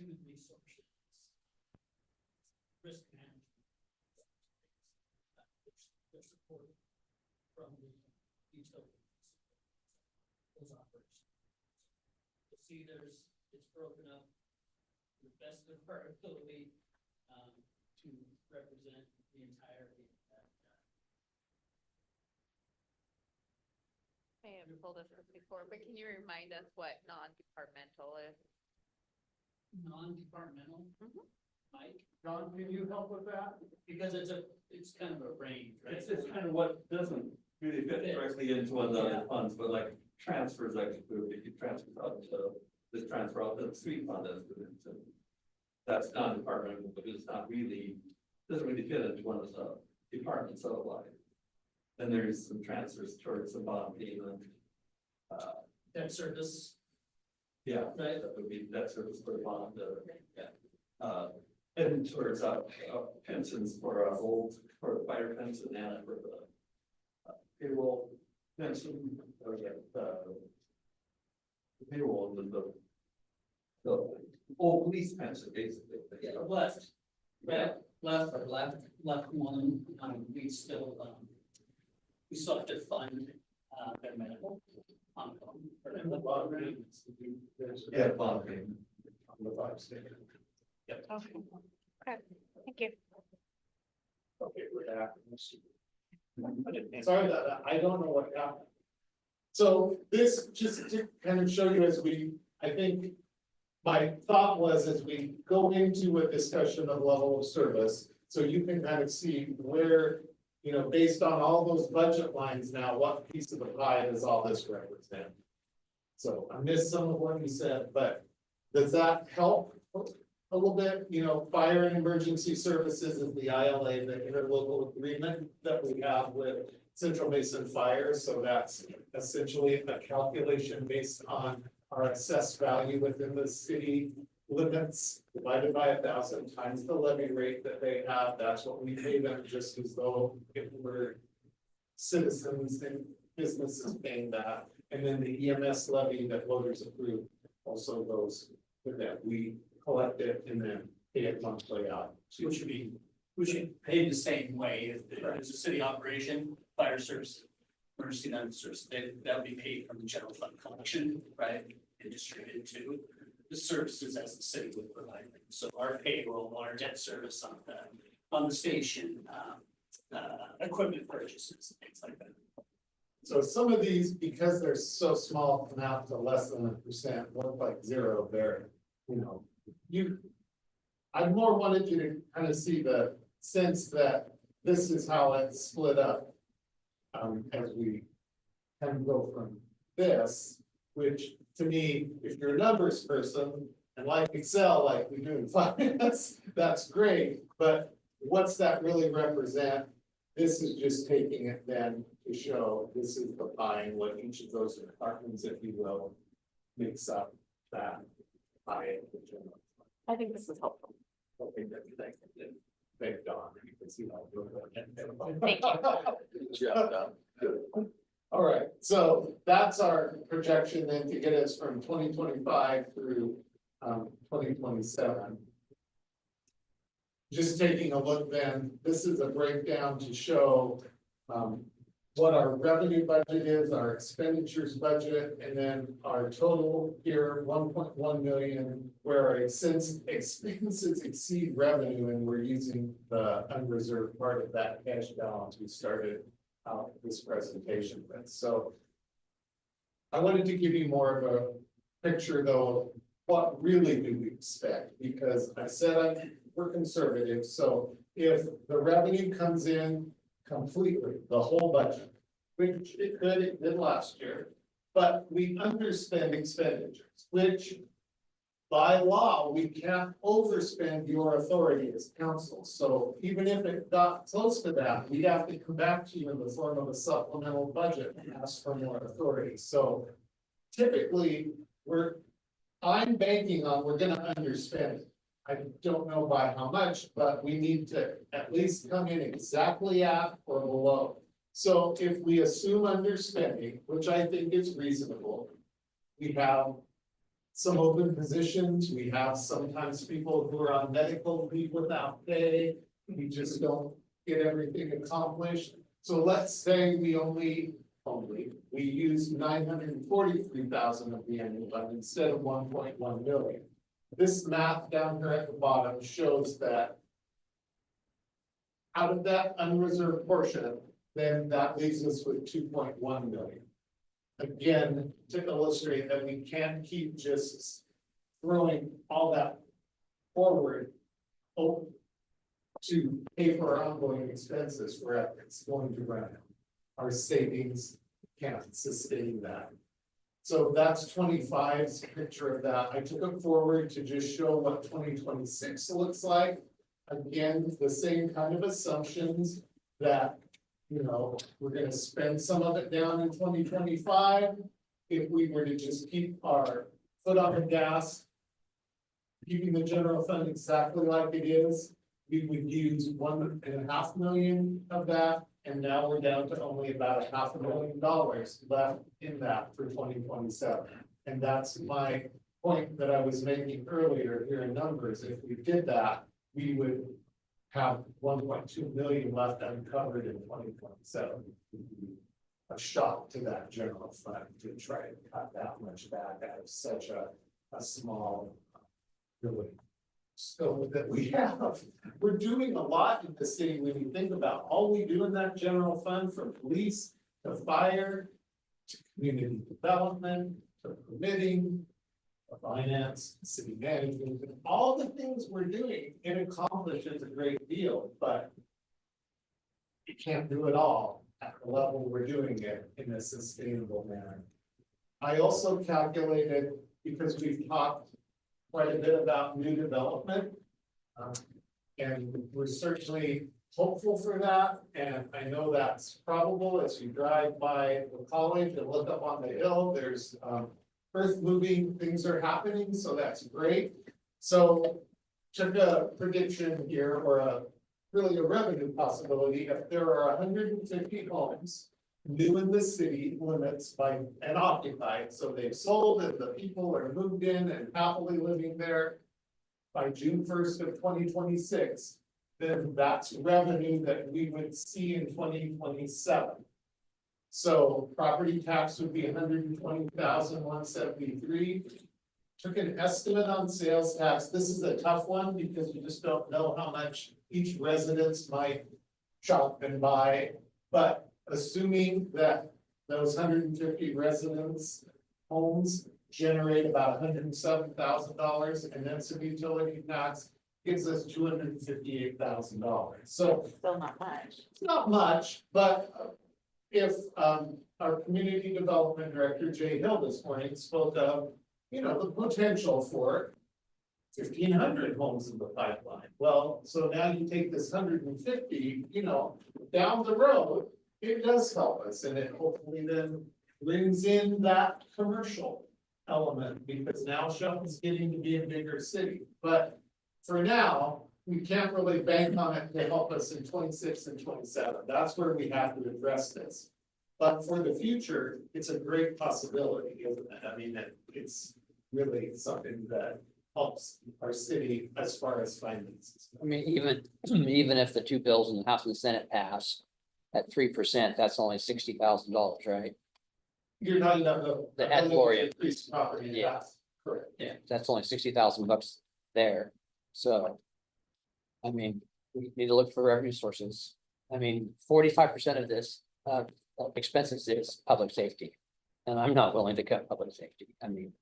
human resources, risk management. There's support from the utilities, those operations. You see, it's broken up to the best of our ability to represent the entirety of that. I have pulled this up before, but can you remind us what non-departmental is? Non-departmental, Mike, John, can you help with that? because it's kind of a range, right? It's kind of what doesn't really fit directly into one of the other funds, but like transfers actually, if you transfer out to this transfer out to the street fund as good as it. That's non-departmental, but it's not really, doesn't really fit into one of the departments otherwise. Then there's some transfers towards the bond payment. Debt service, Yeah, right? that would be debt service for the bond, and towards pensions for for the fire pension and for the payroll pension, or the payroll and the old police pension, basically. Yeah, left, right, left one, we still have to fund, their medical. And the bond payments, Yeah, bond payment. on the 5 state. Okay, okay, thank you. Okay, we're back. Sorry about that, I don't know what happened. So this, just to kind of show you as I think. My thought was as we go into a discussion of level of service, so you can kind of see where. Based on all those budget lines now, what piece of the pie does all this represent? So I missed some of what you said, but does that help a little bit? Fire and emergency services is the ILA, the interlocal agreement that we have with Central Mason Fire. So that's essentially a calculation based on our assessed value within the city limits divided by 1,000 times the levy rate that they have. That's what we pay them, just as though it were citizens and businesses paying that. And then the EMS levy that voters approve also goes with that. We collect it and then pay it monthly out. So we should pay the same way if it's a city operation, fire service, emergency medical service, that would be paid from the general fund collection, right? And distributed to the services as the city would provide them. So our payroll, our debt service on the station, equipment purchases, things like that. So some of these, because they're so small, come out to less than 1%, look like zero there, I more wanted you to kind of see the sense that this is how it's split up. As we kind of go from this, which to me, if you're a numbers person and like Excel, like we do in finance, that's great, but what's that really represent? This is just taking it then to show this is the pie and what each of those departments, if you will, makes up that pie. I think this is helpful. Okay, thank you. Thank Don. You can see how good. Thank Good. All right, so that's our projection then to get us from 2025 through 2027. Just taking a look then, this is a breakdown to show what our revenue budget is, our expenditures budget, and then our total here, 1.1 million, where our expenses exceed revenue, and we're using the unreserved part of that cash balance we started out this presentation with. So I wanted to give you more of a picture though of what really do we expect, because I said we're conservative. So if the revenue comes in completely, the whole budget, which it did last year, but we underspend expenditures, which by law, we can't overspend your authority as council. So even if it got close to that, we'd have to come back to you in the form of a supplemental budget and ask for more authority. So typically, I'm banking on we're gonna underspend it. I don't know by how much, but we need to at least come in exactly at or below. So if we assume underspending, which I think is reasonable, we have some open positions. We have sometimes people who are on medical leave without pay. We just don't get everything accomplished. So let's say we we use 943,000 of the annual fund instead of 1.1 million. This math down here at the bottom shows that out of that unreserved portion, then that leaves us with 2.1 million. Again, to illustrate that we can't keep just throwing all that forward to pay for our ongoing expenses forever. It's going to run out. Our savings can't sustain that. So that's 25's picture of that. I took it forward to just show what 2026 looks like. Again, the same kind of assumptions that, you know, we're gonna spend some of it down in 2025. If we were to just keep our foot on the gas, keeping the general fund exactly like it is, we would use $1.5 million of that. And now we're down to only about $500,000 left in that for 2027. And that's my point that I was making earlier here in numbers. If we did that, we would have 1.2 million left uncovered in 2027. A shock to that general fund to try to cut that much back out of such a small really scope that we have. We're doing a lot in the city when you think about all we do in that general fund, from police to fire to community development to permitting, to finance, city management, and all the things we're doing. It accomplishes a great deal, but you can't do it all at the level we're doing it in a sustainable manner. I also calculated, because we've talked quite a bit about new development. And we're certainly hopeful for that, and I know that's probable as you drive by the college and look up on the hill, there's earth moving, things are happening, so that's great. So took a prediction here, or really a revenue possibility. If there are 150 homes new in the city limits and occupied, so they've sold and the people are moved in and happily living there by June 1st of 2026, then that's revenue that we would see in 2027. So property tax would be 120,173. Took an estimate on sales tax. This is a tough one because you just don't know how much each residence might shop and buy, but assuming that those 150 residents homes generate about $107,000, and then some utility tax gives us $258,000. So Still not much. it's not much, but if our community development director, Jay Hill, this morning spoke of, you know, the potential for 1,500 homes in the pipeline. Well, so now you take this 150, you know, down the road, it does help us, and it hopefully then brings in that commercial element, because now Shelton's getting to be a bigger city. But for now, we can't really bank on it to help us in 26 and 27. That's where we have to address this. But for the future, it's a great possibility, isn't it? I mean, it's really something that helps our city as far as finances. I mean, even if the two bills in the House and the Senate pass at 3%, that's only $60,000, right? You're talking about The ad valorem. increased property Yeah. tax, correct? Yeah, that's only $60,000 there. So, I mean, we need to look for revenue sources. I mean, 45% of this expenses is public safety. And I'm not willing to cut public safety. I mean,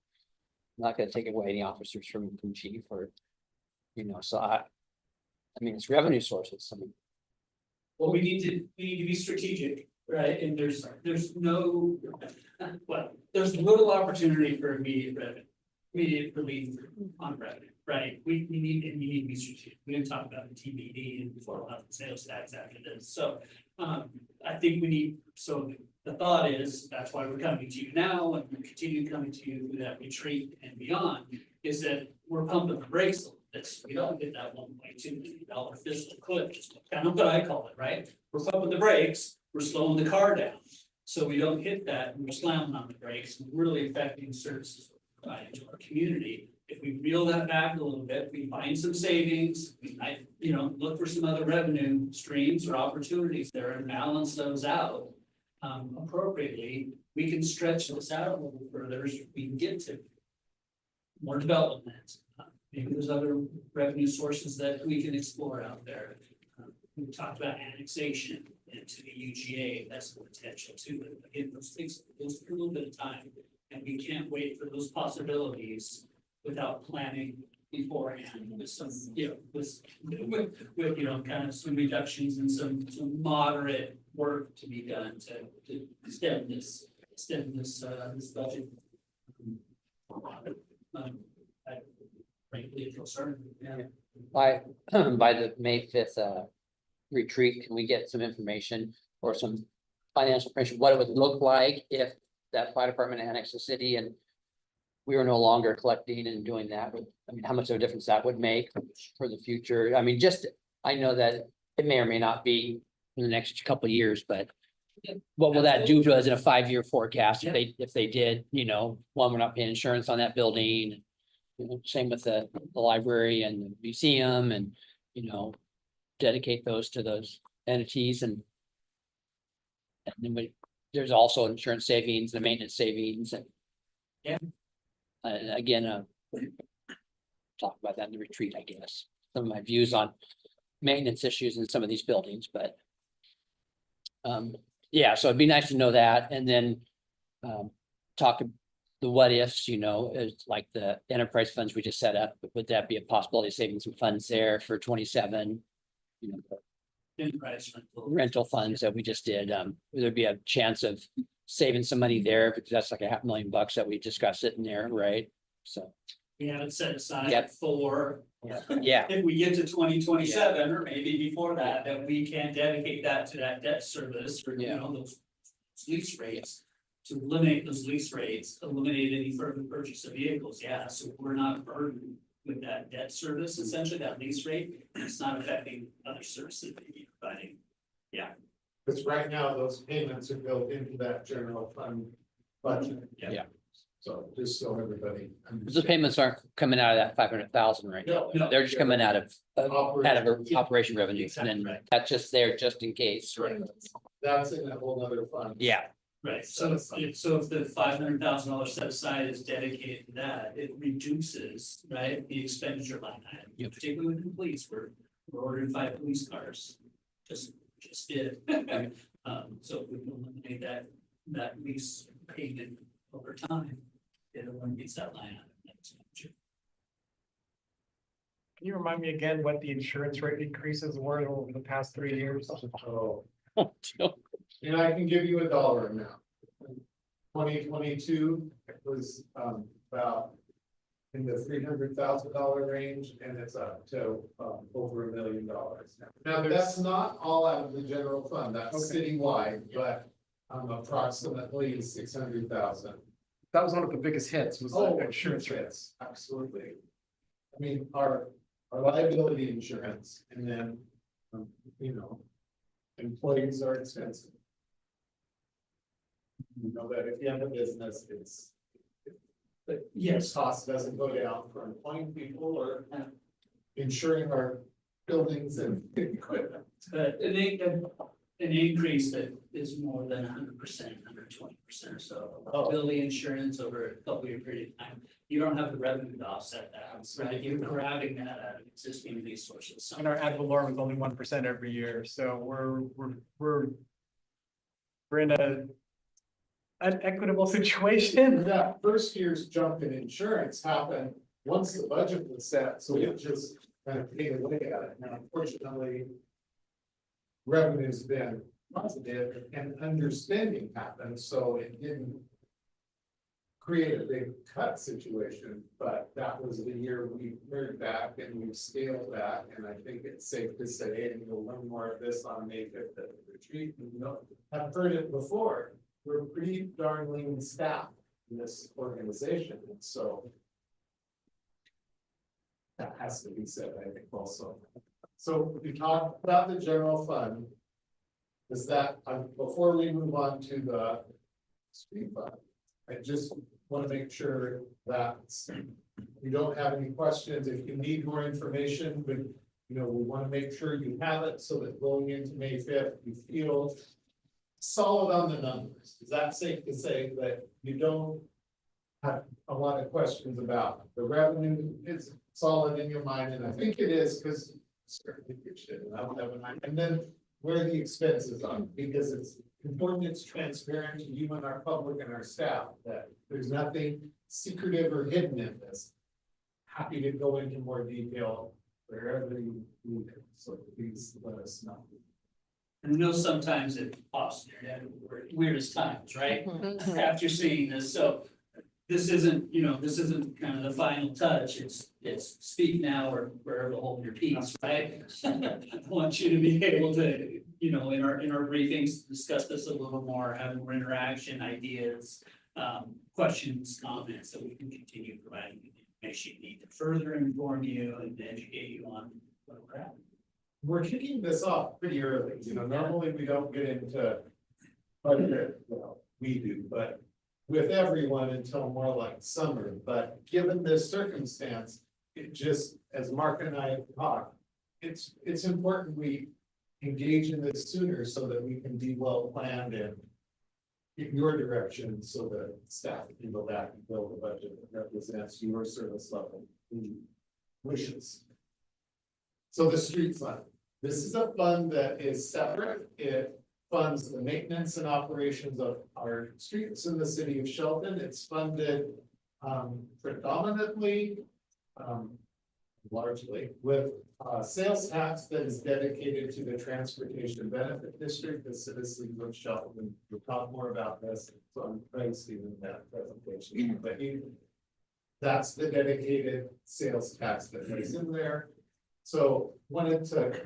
I'm not gonna take away any officers from chief or, you know, so I mean, it's revenue sources. I mean, Well, we need to be strategic, right? And there's no, well, there's little opportunity for immediate relief on revenue, right? We need to be strategic. We didn't talk about the TBD and before we'll have the sales tax after this. So I think the thought is, that's why we're coming to you now, and we continue coming to you through that retreat and beyond, is that we're pumping the brakes a little bit, so we don't get that $1.2 million fiscal cliff. It's kind of what I call it, right? We're pumping the brakes, we're slowing the car down, so we don't hit that, and we're slamming on the brakes, and really affecting services providing to our community. If we reel that back a little bit, we find some savings, we might, look for some other revenue streams or opportunities there and balance those out. Appropriately, we can stretch this out a little further as we can get to more development. Maybe there's other revenue sources that we can explore out there. We talked about annexation into the UGA, that's the potential too, but again, those things, goes through a little bit of time. And we can't wait for those possibilities without planning beforehand with some, with, kind of some reductions and some frankly work to be done to stem this budget. I frankly concerned, yeah. By, by the May 5th, retreat, can we get some information or some financial information, what it would look like if that fire department annexed the city and we were no longer collecting and doing that? I mean, how much of a difference that would make for the future? I mean, I know that it may or may not be in the next couple of years, but what will that do to us in a 5-year forecast if they did, one, we're not paying insurance on that building. Same with the library and the museum and, dedicate those to those entities and then there's also insurance savings and maintenance savings and. Yeah. Again, talk about that in the retreat, I guess, some of my views on maintenance issues in some of these buildings, but. Yeah, so it'd be nice to know that and then, talk the what ifs, is like the enterprise funds we just set up, would that be a possibility of saving some funds there for 27? Enterprise Rental funds that we just did, would there be a chance of saving some money there, because that's like $500,000 that we just got sitting there, right? So, We have it set aside Yep. for. yeah, If we get to 2027 or maybe before that, that we can dedicate that to that debt service or, Yeah. those lease rates. To eliminate those lease rates, eliminate any further purchase of vehicles, yeah, so we're not burdened with that debt service, essentially, that lease rate, it's not affecting other services that you're providing. Because right now, those payments are built into that general fund budget. Yeah. So just so everybody. the understands. payments aren't coming out of that 500,000, right? No. They're just coming out of Operation. operation revenue, and Exactly then right. that's just there just in case. Right. That's in a whole other fund. Yeah, Right, so if the $500,000 set aside is dedicated to that, it reduces, right, the expenditure line item. Yep. Particularly with the police, we're ordering 5 police cars, just did. So if we can eliminate that lease payment over time, it eliminates that line item. that expenditure. Can you remind me again what the insurance rate increases were over the past 3 years? Oh, and I can give you a dollar amount. 2022 was about in the $300,000 range, and it's up to over $1 million now. Now, that's not all out of the general fund, that's citywide, but approximately 600,000. That was one of the biggest hits, was Oh, the insurance rate. rates, absolutely. I mean, our liability insurance, and then, employees are expensive. You know that if you have a business, but yes, cost doesn't go down for employing people or insuring our buildings and equipment. But an increase that is more than 100%, 120% or so. Oh. Liability insurance over a couple year period of time, you don't have the revenue to offset that, right? You're grabbing that out of existing resources. And our ad valorem is only 1% every year, so we're in an equitable situation. That first year's jump in insurance happened once the budget was set, so it just kind of paid away at it. Now, unfortunately, revenue's been positive and underspending happened, so it didn't create a big cut situation, but that was the year we moved back and we scaled back, and I think it's safe to say, and you'll learn more of this on May 5th at the retreat, I've heard it before, we're pretty darn lean staff in this organization, and so that has to be said, I think, also. So we talked about the general fund. Is that, before we move on to the street fund, I just want to make sure that you don't have any questions. If you need more information, but we want to make sure you have it so that going into May 5th, you feel solid on the numbers. Is that safe to say that you don't have a lot of questions about the revenue? It's solid in your mind, and I think it is, because certainly you should, and I don't have an idea. And then where the expenses are, because it's important, it's transparent to you and our public and our staff, that there's nothing secretive or hidden in this. Happy to go into more detail wherever you need it, so please let us know. And I know sometimes it pops in your head, weirdest times, right? After seeing this, so this isn't, this isn't kind of the final touch, it's speak now or wherever hold your peace, right? I want you to be able to, in our briefings, discuss this a little more, have more interaction, ideas, questions, comments, so we can continue providing you the information you need to further inform you and educate you on what we're at. We're kicking this off pretty early, normally we don't get into budget, we do, but with everyone until more like summer, but given this circumstance, it just, as Mark and I have talked, it's important we engage in this sooner so that we can be well planned and in your direction, so that staff can go back and build a budget that represents your service level wishes. So the street fund, this is a fund that is separate. It funds the maintenance and operations of our streets in the city of Shelton. It's funded predominantly, largely with sales tax that is dedicated to the transportation benefit district, the citizens of Shelton. We'll talk more about this, so I'm praising in that presentation. But that's the dedicated sales tax that is in there. So wanted to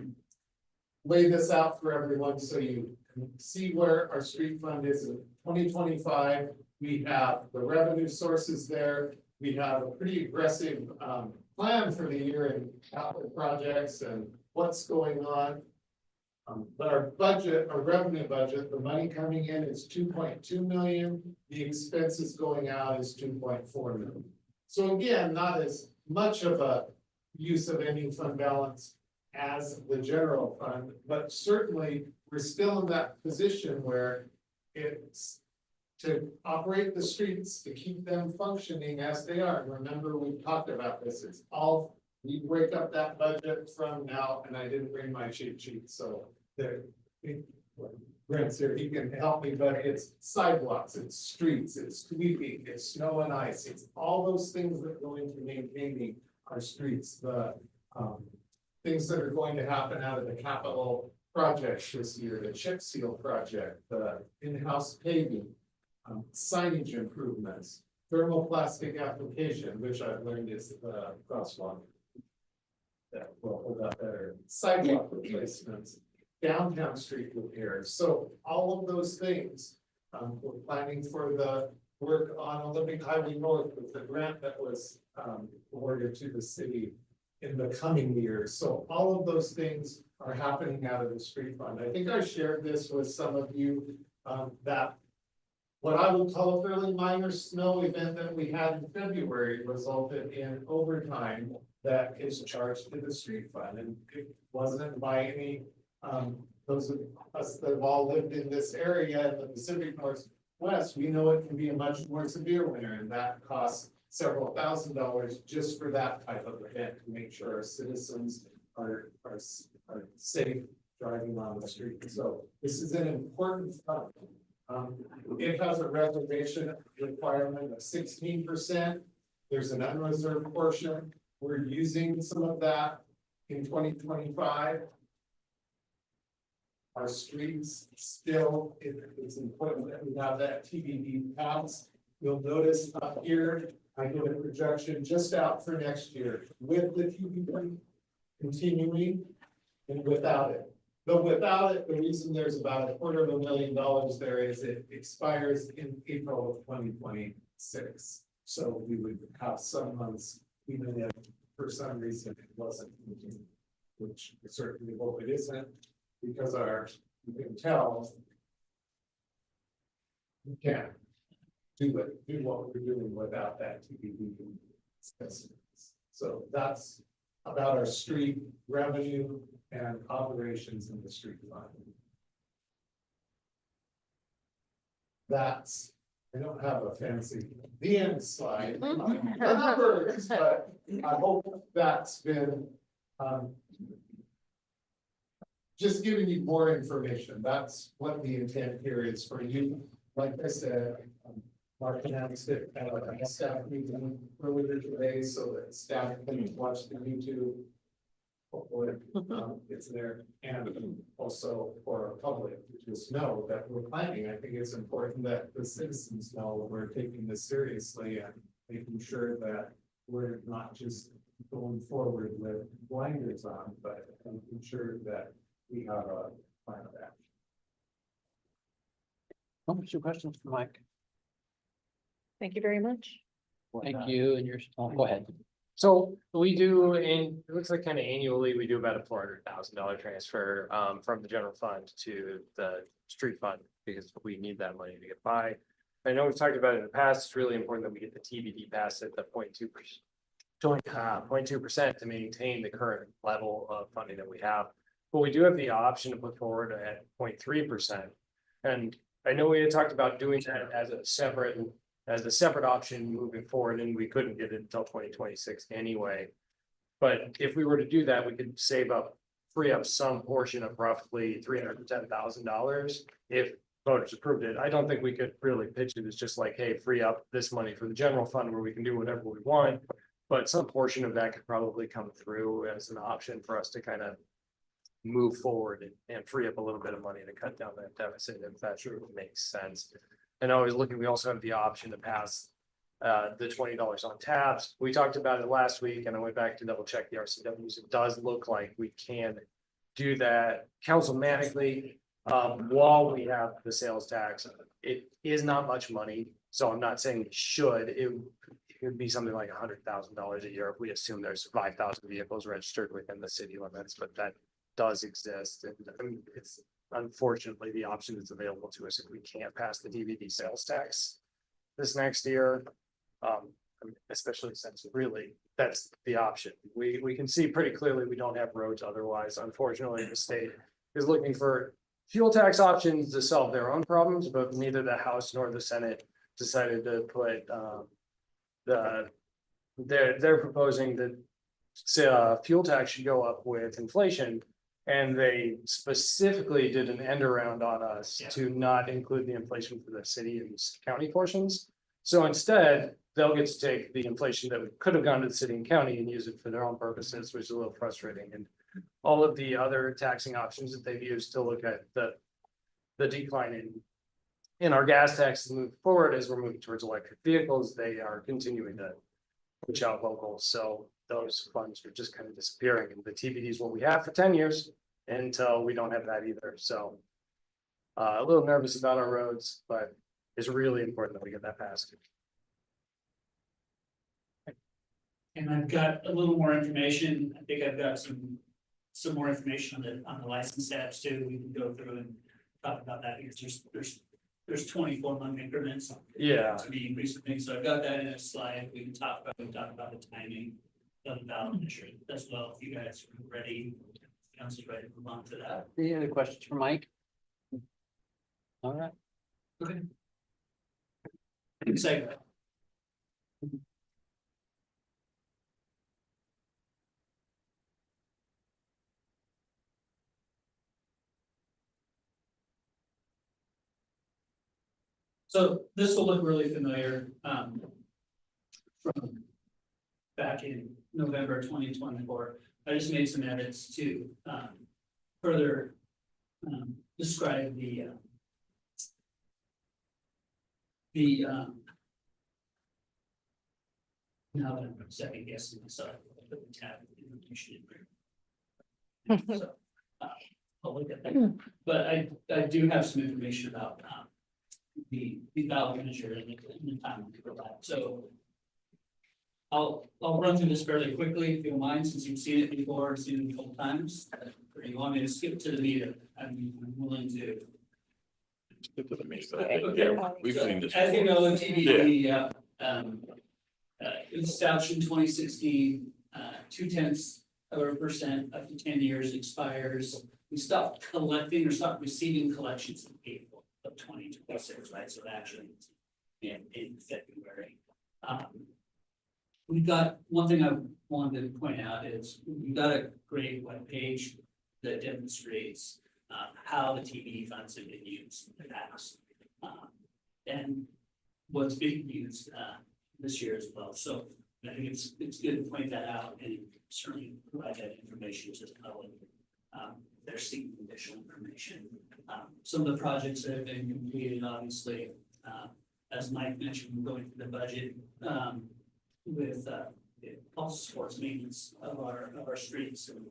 lay this out for everyone so you can see where our street fund is in 2025. We have the revenue sources there. We have a pretty aggressive plan for the year in capital projects and what's going on. But our budget, our revenue budget, the money coming in is 2.2 million. The expenses going out is 2.4 million. So again, not as much of a use of ending fund balance as the general fund, but certainly we're still in that position where it's to operate the streets, to keep them functioning as they are. Remember, we've talked about this. It's all, we break up that budget from now, and I didn't bring my cheat sheet, so there. Brent's here, he can help me, but it's sidewalks, it's streets, it's sweeping, it's snow and ice, it's all those things that go into maintaining our streets, the things that are going to happen out of the capital projects this year, the chip seal project, the in-house paving, signage improvements, thermoplastic application, which I've learned is the crosswalk that will hold up better, sidewalk replacements, downtown street repairs. So all of those things, we're planning for the work on Olympic Highway North with the grant that was awarded to the city in the coming years. So all of those things are happening out of the street fund. I think I shared this with some of you, that what I would call a fairly minor snow event that we had in February resulted in overtime that is charged to the street fund. And it wasn't by any, those of us that have all lived in this area in the Pacific Northwest, we know it can be a much more severe winter, and that costs several $1,000s just for that type of event to make sure our citizens are safe driving on the street. So this is an important fund. It has a reservation requirement of 16%. There's an unreserved portion. We're using some of that in 2025. Our streets still, it's important that we have that TBD pass. You'll notice up here, I did a projection just out for next year with the TBD continuing and without it. But without it, the reason there's about $250,000 there is it expires in April of 2026. So we would have some months, even if for some reason it wasn't, which I certainly hope it isn't, because you can tell, we can't. do what we're doing without that TBD. So that's about our street revenue and operations in the street fund. That's, I don't have a fancy, the end slide, the numbers, but I hope that's been, just giving you more information. That's what the intent here is for you. Like I said, Mark announced it at a staff meeting earlier today, so that staff can watch the YouTube. Hopefully, it's there, and also for our public to just know that we're planning. I think it's important that the citizens know we're taking this seriously and making sure that we're not just going forward with blinders on, but making sure that we have a plan of action. What's your questions for Mike? Thank you very much. Thank you, and your, go ahead. So we do, and it looks like kind of annually, we do about a $400,000 transfer from the general fund to the street fund because we need that money to get by. I know we've talked about it in the past. It's really important that we get the TBD passed at the 0.2% to maintain the current level of funding that we have. But we do have the option to put forward at 0.3%. And I know we had talked about doing that as a separate option moving forward, and we couldn't get it until 2026 anyway. But if we were to do that, we could free up some portion of roughly $310,000 if voters approved it. I don't think we could really pitch it as just like, hey, free up this money for the general fund where we can do whatever we want. But some portion of that could probably come through as an option for us to kind of move forward and free up a little bit of money to cut down that deficit if that sure makes sense. And I was looking, we also have the option to pass the $20 on taps. We talked about it last week and I went back to double check the RCWs. It does look like we can do that councilmanically while we have the sales tax. It is not much money, so I'm not saying we should. It would be something like $100,000 a year if we assume there's 5,000 vehicles registered within the city limits, but that does exist. And I mean, it's unfortunately the option that's available to us if we can't pass the DVD sales tax this next year. Especially since really that's the option. We can see pretty clearly we don't have roads otherwise. Unfortunately, the state is looking for fuel tax options to solve their own problems, but neither the House nor the Senate decided to put they're proposing that fuel tax should go up with inflation. And they specifically did an end around on us to not include the inflation for the city and county portions. So instead, they'll get to take the inflation that could have gone to the city and county and use it for their own purposes, which is a little frustrating. And all of the other taxing options that they've used to look at the decline in our gas taxes move forward as we're moving towards electric vehicles, they are continuing to push out locals. So those funds are just kind of disappearing, and the TBD is what we have for 10 years until we don't have that either. So a little nervous about our roads, but it's really important that we get that passed. And I've got a little more information. I think I've got some more information on the license apps too. We can go through and talk about that because there's 24-month increments. Yeah. To be increased things. So I've got that in a slide. We can talk about the timing of the ballot measure as well. If you guys are ready, council's ready to move on to that. Any other questions for Mike? All right. Okay. Excited. So this will look really familiar, from back in November 2024. I just made some edits to, further, describe now that I'm second guessing myself, I put the tab information in there. So, I'll look at that, but I do have some information about, the ballot measure and the time for that, so. I'll run through this fairly quickly, if you don't mind, since you've seen it before, seen it a couple times. Or you want me to skip to the meter? I'm willing to Get to the meat, but I think, yeah, we've seen this. As you before. know, the TBD, it was established in 2016, 0.2% up to 10 years expires. We stopped collecting or stopped receiving collections in April of 2026, right? So actually in February. We've got, one thing I wanted to point out is we've got a great webpage that demonstrates how the TBD funds have been used in the past. And what's being used this year as well. So I think it's good to point that out and certainly provide that information to the public. They're seeking additional information. Some of the projects that have been completed, obviously, as Mike mentioned, we're going through the budget with also sports maintenance of our streets and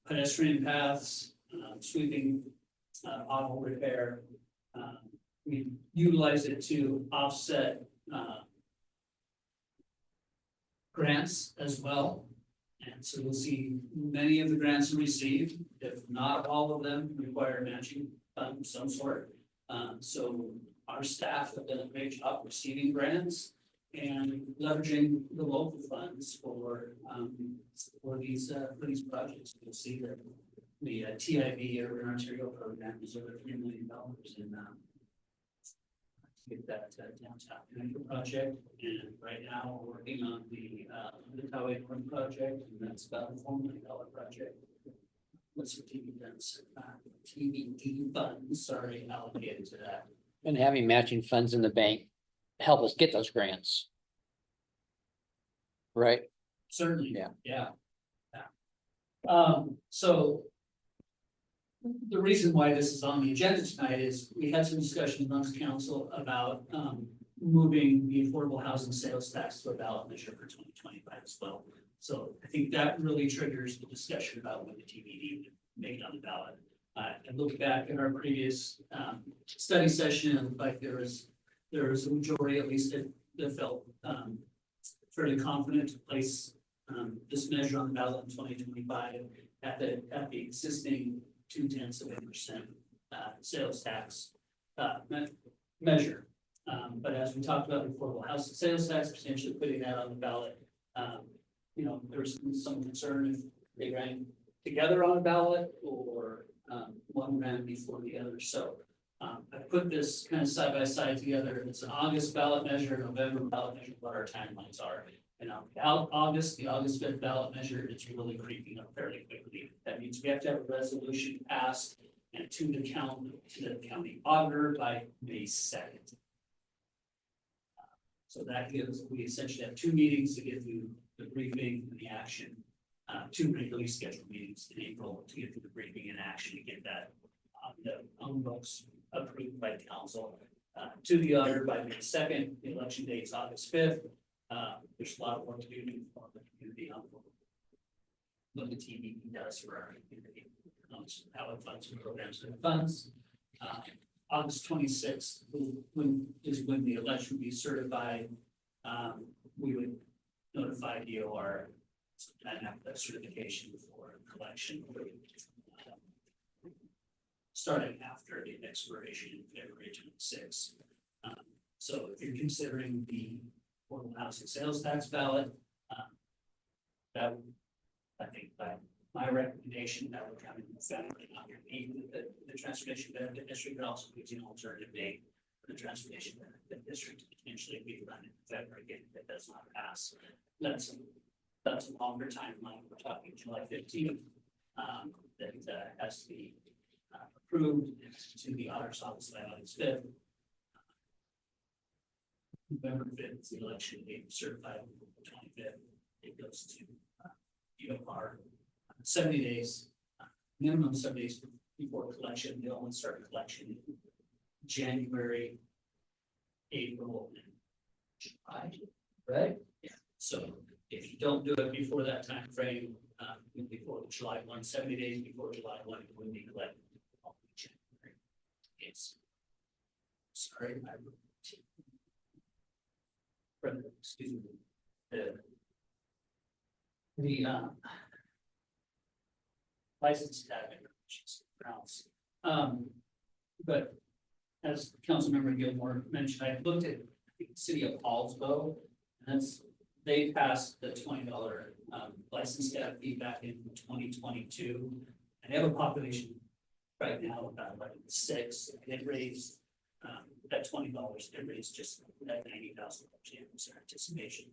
pedestrian paths, sweeping, pothole repair. We utilize it to offset grants as well. And so we'll see many of the grants received, if not all of them, require matching of some sort. So our staff have done a great job receiving grants and leveraging the local funds for these projects. You'll see that the TIB Urban Ontario program is over $3 million in to get that downtown connector project. And right now we're working on the Highway North project, and that's about a $4 million project. What's the TBD funds, sorry, allocated to that. And having matching funds in the bank help us get those grants. Right? Certainly. Yeah. So the reason why this is on the agenda tonight is we had some discussion amongst council about moving the affordable housing sales tax to a ballot measure for 2025 as well. So I think that really triggers the discussion about when the TBD would make it on the ballot. I looked back at our previous study session, and like there was a majority, at least that felt fairly confident to place this measure on the ballot in 2025 at the existing 0.2% sales tax measure. But as we talked about affordable housing sales tax, potentially putting that on the ballot, there's some concern if they ran together on a ballot or one ran before the other. So I put this kind of side by side together. It's an August ballot measure, November ballot measure, what our timelines are. And the August 5th ballot measure is really creeping up fairly quickly. That means we have to have a resolution passed and to the county auditor by May 2nd. So that gives, we essentially have 2 meetings to get through the briefing and the action. 2 regularly scheduled meetings in April to get through the briefing and action to get that on books approved by council to the auditor by May 2nd. The election date is August 5th. There's a lot of work to do to inform the community on what the TBD does for our community, how it funds and programs and funds. August 26th when the election will be certified. We would notify DOR and have that certification for collection. Starting after the expiration in February 26th. So if you're considering the affordable housing sales tax ballot, that I think by my recommendation, that would come in February underneath the transportation benefit district, but also gives you an alternative date for the transportation benefit district to potentially be run in February again if it does not pass. That's a longer timeline. We're talking July 15th. That has to be approved to the auditor's office by August 5th. November 5th is the election date, certified on the 25th. It goes to DOR 70 days, minimum 7 days before collection. They only start collection in January, April, and July, right? Yeah. So if you don't do it before that time frame, before July 1, 70 days before July 1, it would be collected. January. It's sorry, excuse me. The license tag grounds. But as Councilmember Gilmore mentioned, I looked at the city of Paulsbo. And they passed the $20 license tap fee back in 2022. And they have a population right now about like 6, and it raised that $20, it raised just that $90,000 in their anticipation.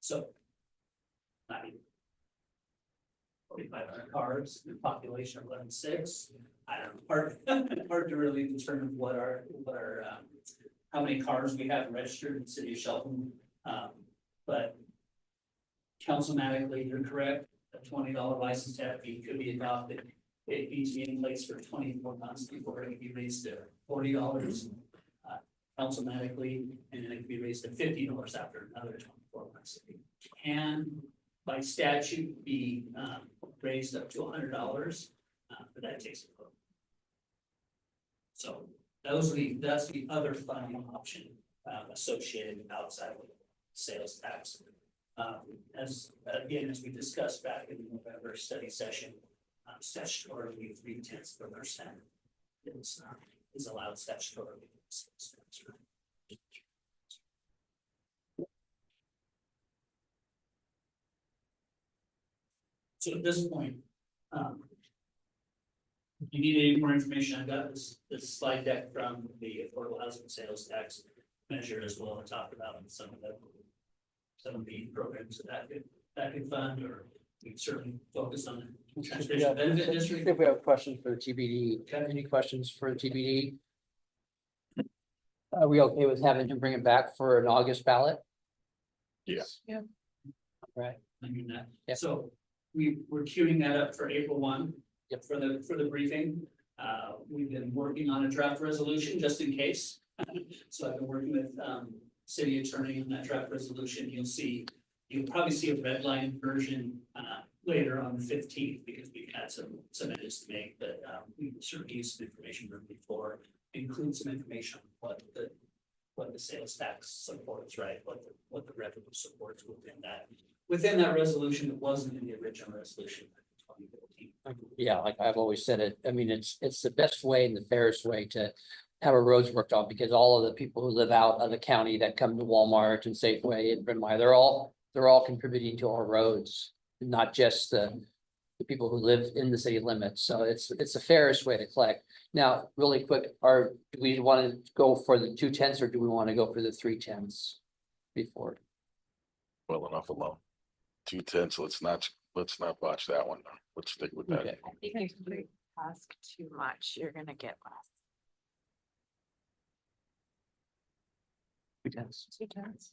So, I mean, 4,500 cars, the population of 11.6. I don't know, hard to really determine what our how many cars we have registered in the city of Shelton. But councilmatically, you're correct, a $20 license tap fee could be adopted. It needs to be in place for 24 months before it can be raised to $40 councilmatically, and then it can be raised to $50 after another 24 months. It can, by statute, be raised up to $100, but that takes a vote. So that's the other funding option associated with outside of sales tax. As we discussed back in the November study session, statutorily 0.3% is allowed statutorily. So at this point, if you need any more information, I've got this slide deck from the affordable housing sales tax measure as well to talk about some of the programs that could fund, or we can certainly focus on the transportation benefit I district. think we have questions for the TBD. Okay. Any questions for the TBD? Are we okay with having him bring it back for an August ballot? Yes. Right. I mean that. Yep. So we're queuing that up for April 1. Yep. For the briefing. We've been working on a draft resolution just in case. So I've been working with city attorney on that draft resolution. You'll probably see a red line version later on the 15th, because we had some edits to make, but we certainly use some information from before, include some information on what the sales tax supports, right? What the revenue supports within that resolution that wasn't in the original resolution. 2015. Yeah, like I've always said it, I mean, it's the best way and the fairest way to have our roads worked on, because all of the people who live out of the county that come to Walmart and Safeway and Bryn Mawr, they're all contributing to our roads, not just the people who live in the city limits. So it's the fairest way to collect. Now, really quick, do we want to go for the 2/10 or do we want to go for the 3/10 before? Well enough alone. 2/10, let's not botch that one. Let's stick with that. Okay. If you ask too much, you're gonna get less. 2/10. 2/10.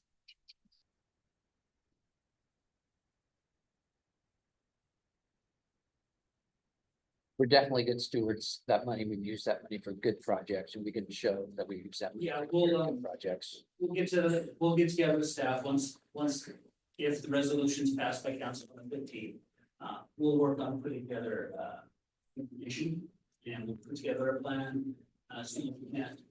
We're definitely good stewards. That money, we've used that money for good projects, and we can show that we use that. money Yeah, for we'll, good Projects. We'll get together with staff once, if the resolution's passed by council on the 15th. We'll work on putting together, information, and we'll put together a plan. So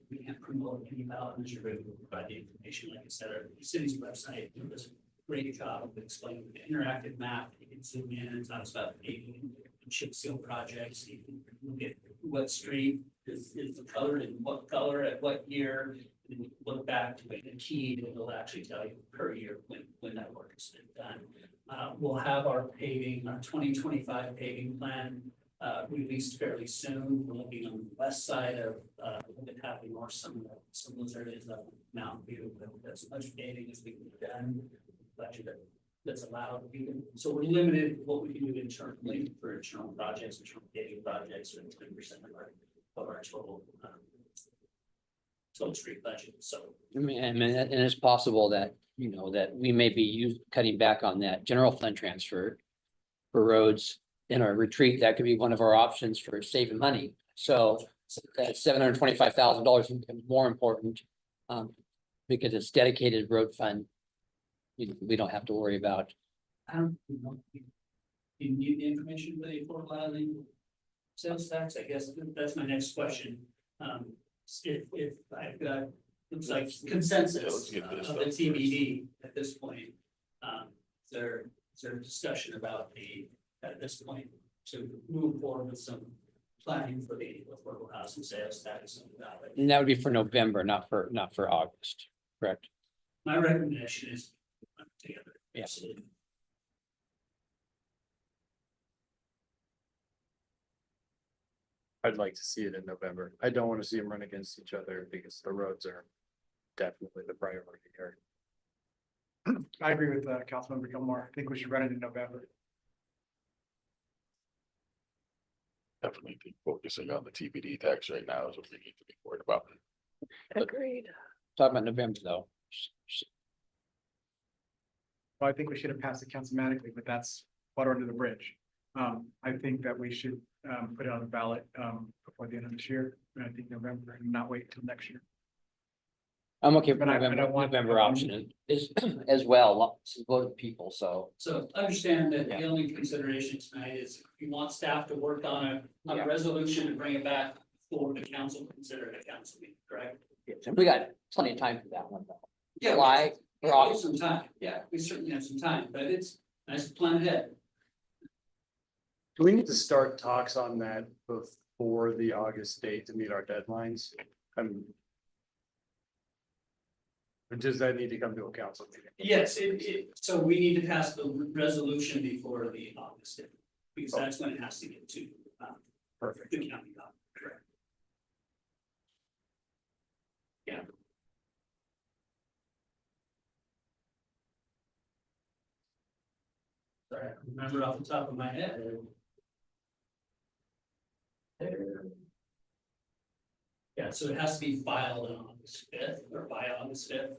we can't promote any ballot measure, but we'll provide the information, like I said, our city's website does a great job of explaining the interactive map. You can zoom in and talks about paving and chip seal projects. You can look at what street is the color and what color at what year. And we look back to the key, and it'll actually tell you per year when that work has been done. We'll have our 2025 paving plan released fairly soon. We're looking on the west side of Happy North, some of those areas of Mountain View, as much paving as we can get done. Budget that's allowed. So we're limited what we can do internally for internal projects, internal paving projects, or 10% of our total street budget. So I mean, and it's possible that, that we may be cutting back on that general fund transfer for roads in our retreat. That could be one of our options for saving money. So that $725,000 more important, because it's dedicated road fund. We don't have to worry about. I don't know. You need the information for the affordable housing sales tax? I guess that's my next question. If I've got, looks like consensus Yeah, let's get this of done the TBD at this point. Is there a discussion about at this point to move forward with some planning for the affordable housing sales tax and that. And that would be for November, not for August, correct? My recommendation is together. Yeah. Absolutely. I'd like to see it in November. I don't want to see them run against each other because the roads are definitely the priority here. I agree with Councilmember Gilmore. I think we should run it in November. Definitely be focusing on the TBD tax right now is what we need to be worried about. Agreed. Talking about November though. Well, I think we should have passed it councilmatically, but that's water under the bridge. I think that we should put it on the ballot before the end of this year, and I think November, and not wait until next year. I'm okay with But I November, don't want- November option is as well, to vote people, so. So understand that Yeah. the only consideration tonight is you want staff to work on a Yeah. resolution and bring it back for the council, to consider it a council meeting, correct? And we got plenty of time for that one though. Yeah, July, we or have August. some time, yeah, we certainly have some time, but it's nice to plan ahead. Do we need to start talks on that before the August date to meet our deadlines? Or does that need to come to a council meeting? Yes, so we need to pass the resolution before the August date, because that's when it has to get to, Perfect. the county, correct? Yeah. Sorry, I don't remember off the top of my head. Yeah, so it has to be filed on August fifth, or by August fifth,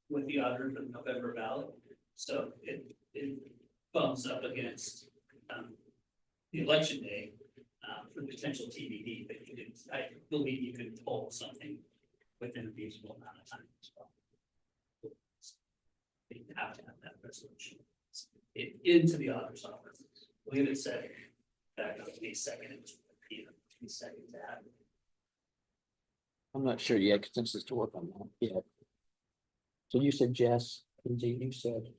with the auditor for the November ballot. So it bumps up against, the election day, for potential TBD, but you didn't, I believe you could pull something within a reasonable amount of time as well. You have to have that resolution. Into the auditor's office. I believe it said that on May second, it was, May second to have. I'm not sure yet, consensus to work on that yet. So you said Jess, indeed, you said,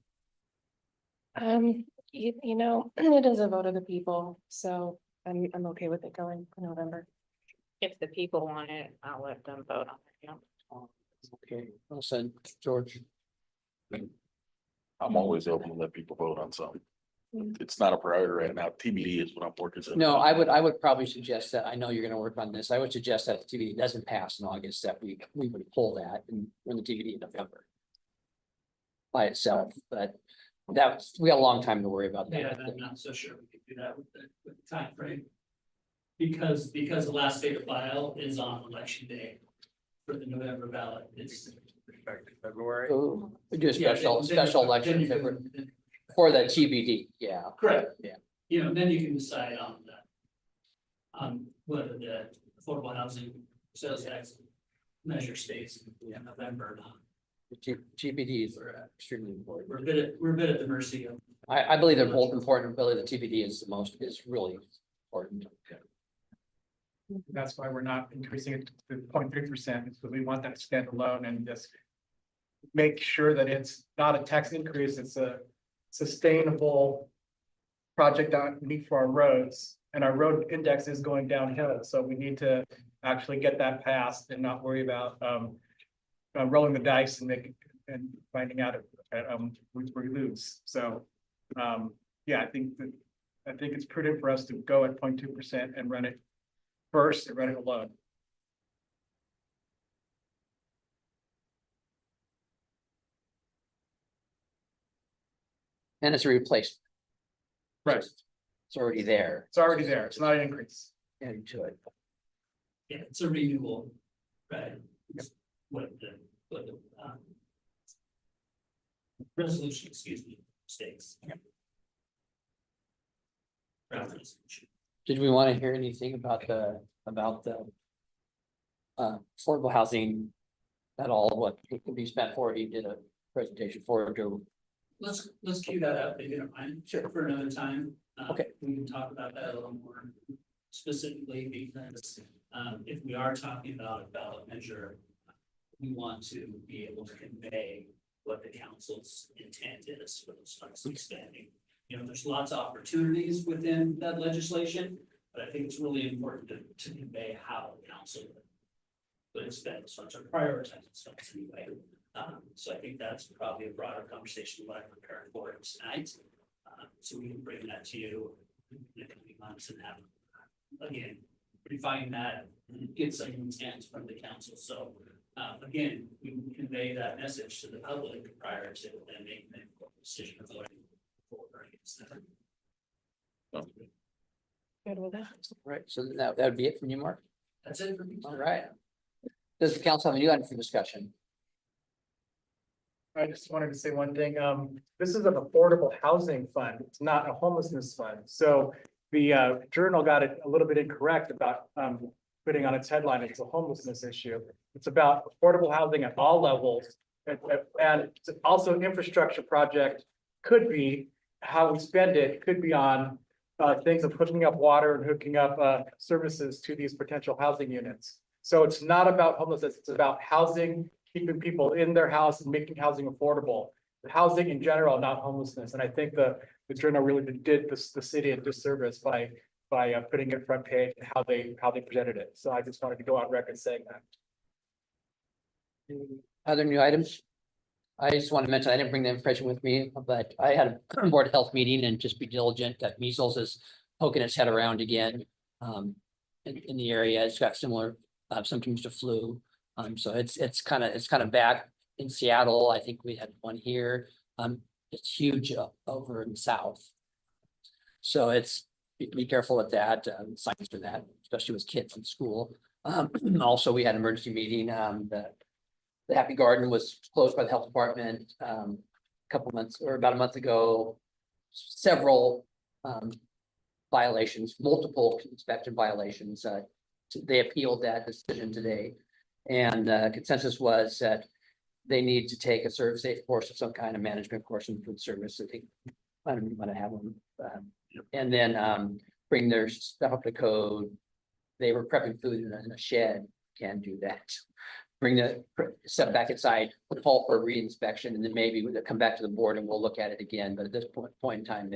You know, it is a vote of the people, so I'm okay with it going in November. If the people want it, I'll let them vote on it, okay, well said, George. I'm always open to let people vote on something. It's not a priority right now. TBD is what I'm working on. No, I would probably suggest that, I know you're gonna work on this, I would suggest that if the TBD doesn't pass in August, that we would pull that and run the TBD in November. By itself, but we got a long time to worry about Yeah, that. I'm not so sure we could do that with the timeframe. Because the last day to file is on election day for the November ballot. It's. February. Oh, we do a Yeah, special then- special then election you in can- February for the TBD, yeah. Correct. Yeah. You know, then you can decide on that. Whether the affordable housing sales tax measure stays in November or not. The TBDs are extremely important. We're a bit at the mercy of. I believe they're both important, but the TBD is is really important. That's why we're not increasing it to 0.3%, because we want that to stand alone and just make sure that it's not a tax increase, it's a sustainable project that we need for our roads, and our road index is going downhill, so we need to actually get that passed and not worry about rolling the dice and finding out if we lose. So yeah, I think it's prudent for us to go at 0.2% and run it first and run it alone. And it's a replacement. Right. It's already there. It's already there. It's not an increase. Adding to it. Yeah, it's a renewal, right? It's what the resolution, excuse me, states. Reference. Did we want to hear anything about the affordable housing at all? What it could be spent for? He did a presentation for it. Let's cue that up, if you don't mind, sure, for another time. Okay. We can talk about that a little more specifically, because if we are talking about a ballot measure, we want to be able to convey what the council's intent is for those funds expanding. You know, there's lots of opportunities within that legislation, But I think it's really important to convey how the council would spend funds or prioritize its funds anyway. So I think that's probably a broader conversation what I'm preparing for tonight. So we can bring that to you in the coming months and have, again, refine that, get some intent from the council. So, again, we can convey that message to the public prior to them making the decision of voting for or against that. Good with that. Right, so that would be it from you, Mark? That's it for me. All right. Does the council have any item for discussion? I just wanted to say one thing, this is an affordable housing fund, it's not a homelessness fund, so the Journal got it a little bit incorrect about putting on its headline, it's a homelessness issue. It's about affordable housing at all levels, and it's also an infrastructure project, could be how we spend it, could be on things of hooking up water and hooking up services to these potential housing units. So it's not about homelessness, it's about housing, keeping people in their house and making housing affordable. Housing in general, not homelessness. And I think the Journal really did the city a disservice by putting it front page and how they presented it. So I just wanted to go on record saying that. Other new items? I just want to mention, I didn't bring the information with me, but I had a board of health meeting and just be diligent that measles is poking its head around again. In the area, it's got similar symptoms to flu. So it's kind of back in Seattle. I think we had one here. It's huge over in the south. So be careful with that, signs for that, especially with kids in school. Also, we had an emergency meeting. The Happy Garden was closed by the health department a couple months or about a month ago. Several violations, multiple inspection violations. They appealed that decision today. And consensus was that they need to take a serve safe course of some kind of management course in food service. I think I don't want to have them. And then bring their stuff up to code. They were prepping food in a shed, can't do that. Bring the step back inside, call for a re-inspection, and then maybe we'll come back to the board and we'll look at it again. But at this point in time,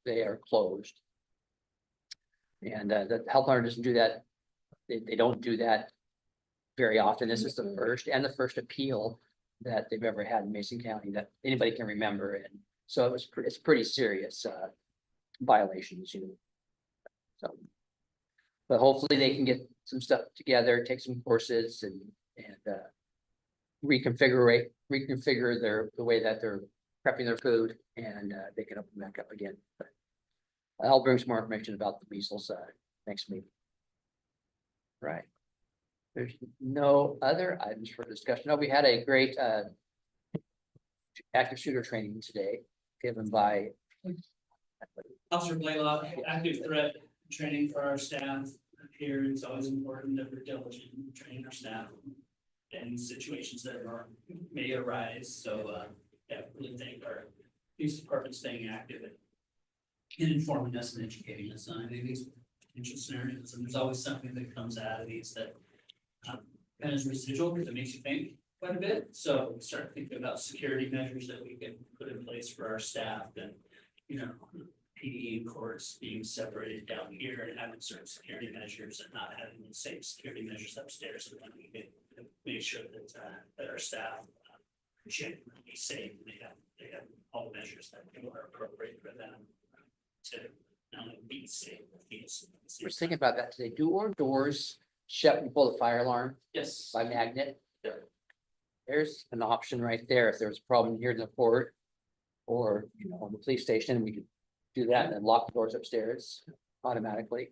they are closed. And the health department doesn't do that. They don't do that very often. This is the first appeal that they've ever had in Mason County that anybody can remember. And so it's pretty serious violations, So, but hopefully they can get some stuff together, take some courses and reconfigure the way that they're prepping their food, and they can open back up again. But I'll bring some more information about the measles next meeting. Right. There's no other items for discussion. No, we had a great active shooter training today given by Officer Blaylock, active threat training for our staff here. It's always important that we're diligent in training our staff in situations that may arise. So, yeah, really thank our police department staying active and informing us and educating us on any of these potential scenarios. And there's always something that comes out of these that kind of is residual because it makes you think quite a bit. So start thinking about security measures that we can put in place for our staff and, PD and courts being separated down here and having certain security measures and not having the same security measures upstairs. And then we can make sure that our staff genuinely be safe. They have all the measures that are appropriate for them to not only be safe, but feel safe. I was thinking about that today. Do our doors shut when you pull the fire alarm Yes. by magnet? There's an option right there. If there's a problem here in the port or, on the police station, we could do that and then lock the doors upstairs automatically.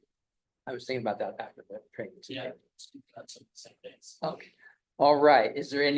I was thinking about that after the training today. Yeah. That's some same things. Okay. All right. Is there any